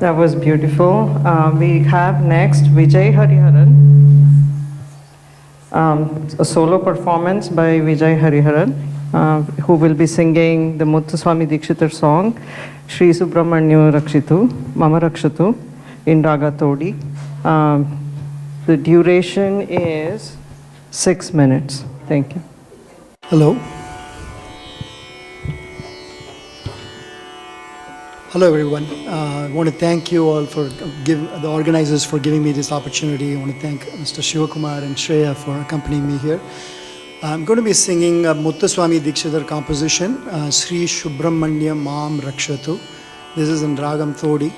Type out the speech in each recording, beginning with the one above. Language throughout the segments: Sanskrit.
That was beautiful. We have next Vijay Hariharan, a solo performance by Vijay Hariharan, who will be singing the Muthuswami Dikshitar song, Shri Subramanya Rakshitu, Mama Rakshatu, in Raga Todi. The duration is 6 minutes. Thank you. Hello. Hello everyone. I want to thank you all for the organizers for giving me this opportunity. I want to thank Mr. Shivakumar and Shreya for accompanying me here. I'm going to be singing a Muthuswami Dikshitar composition, Sri Subramanya Mam Rakshatu. This is in Ragam Thodi.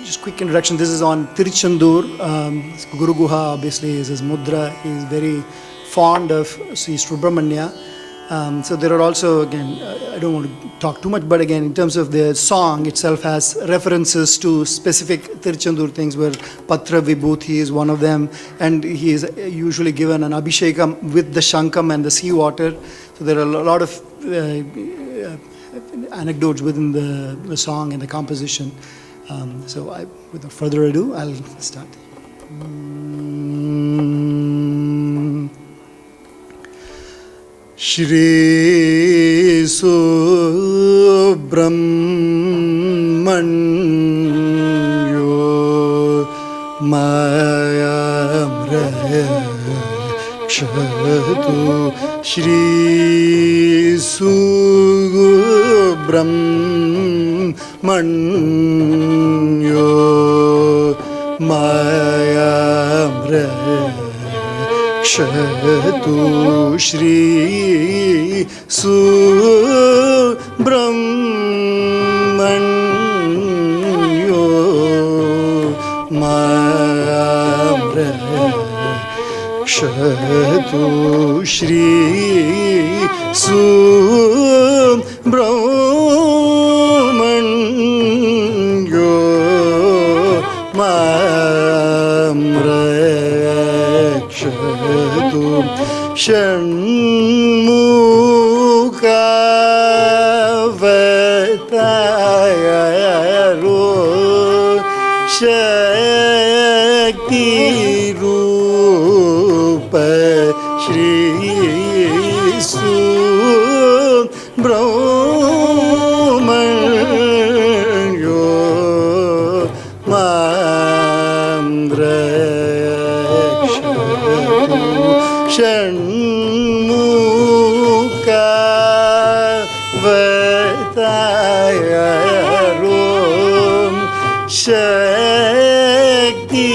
Just quick introduction, this is on Tiruchendur. Guru Guha obviously is his mudra. He is very fond of Sri Subramanya. So there are also, again, I don't want to talk too much, but again, in terms of the song itself has references to specific Tiruchendur things where Patra Vibhuti is one of them, and he is usually given an Abhishekam with the Shankam and the sea water. So there are a lot of anecdotes within the song and the composition. So without further ado, I'll start. Shri Subramanya Mayam Rakshatu Shri Subramanya Mayam Rakshatu Shri Subramanya Mayam Rakshatu Shri Subramanya Mayam Rakshatu Shanmukha Vatayaro Shakti Rupa Shri Subramanya Mam Rakshatu Shanmukha Vatayaro Shakti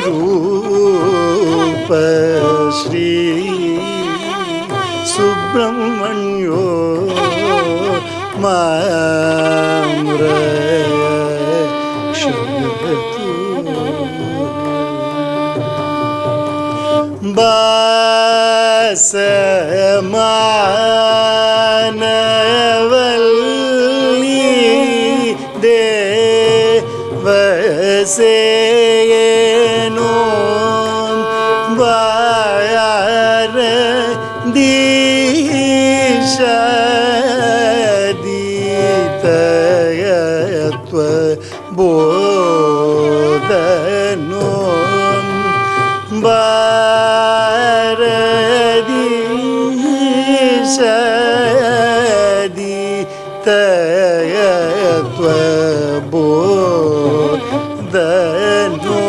Rupa Shri Subramanya Mam Rakshatu Basamanavali Devaseno Bayara Dishaditayatva Bodhano Baradishaditayatva Bodhano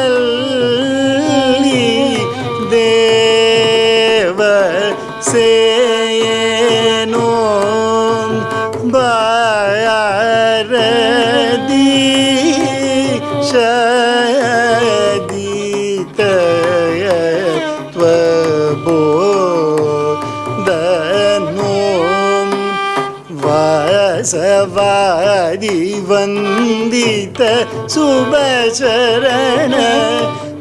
Basamanavali Devaseno Baradishaditayatva Bodhano Vasavadi Vandita Subhacharana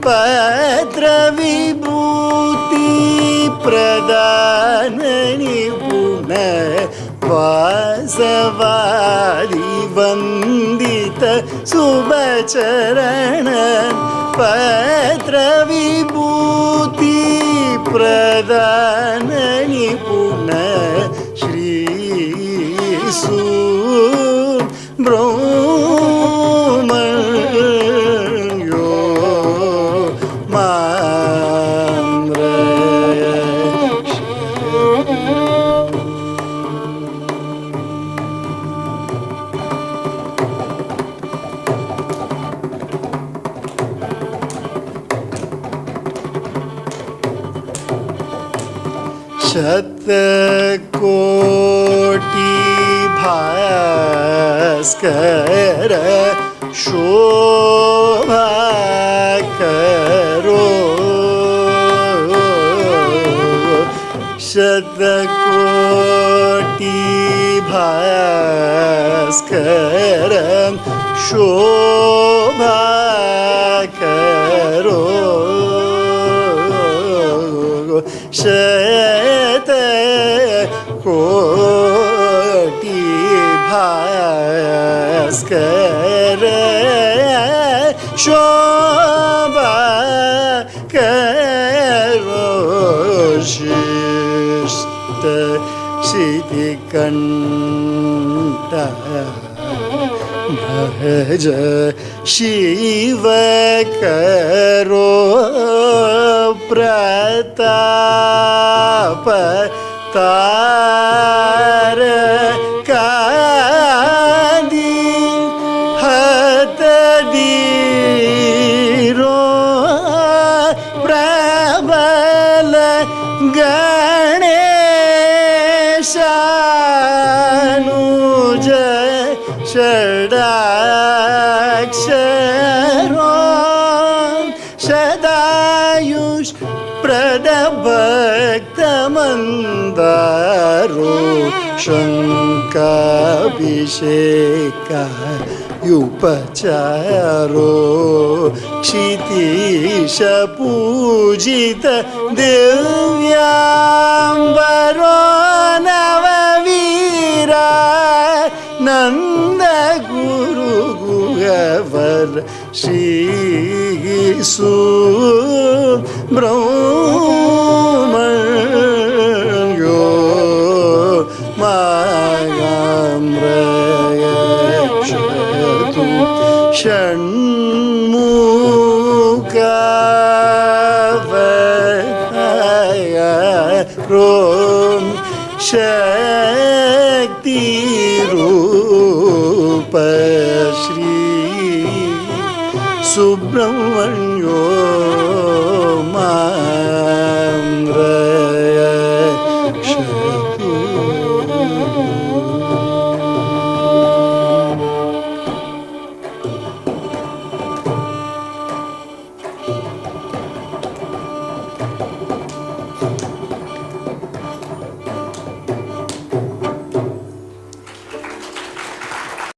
Patra Vibhuti Pradhanani Puna Vasavadi Vandita Subhacharana Patra Vibhuti प्रदान निपुण श्री सुब्रह्मण्यो शतकोटि भास्कर शोभा करो शतकोटि भास्कर शोभा करो कोटि भास्कर शोभा करो शिष्ट शितिकण्ठ भज शिव करो प्रताप तार कादी हत दीरो प्रबल गणेशानुज षडाक्षरो सदायुष प्रदभक्तमन्दारो शङ्काभिषेकायुपचारो क्षितीश पूजित दिव्याम्बरो नववीरा नन्द गुरु गुहवर श्री सुब्रह्मण्यो मायाम्रयक्षतु षण्मुखावताय रों शक्तिरूप श्री सुब्रह्मण्यो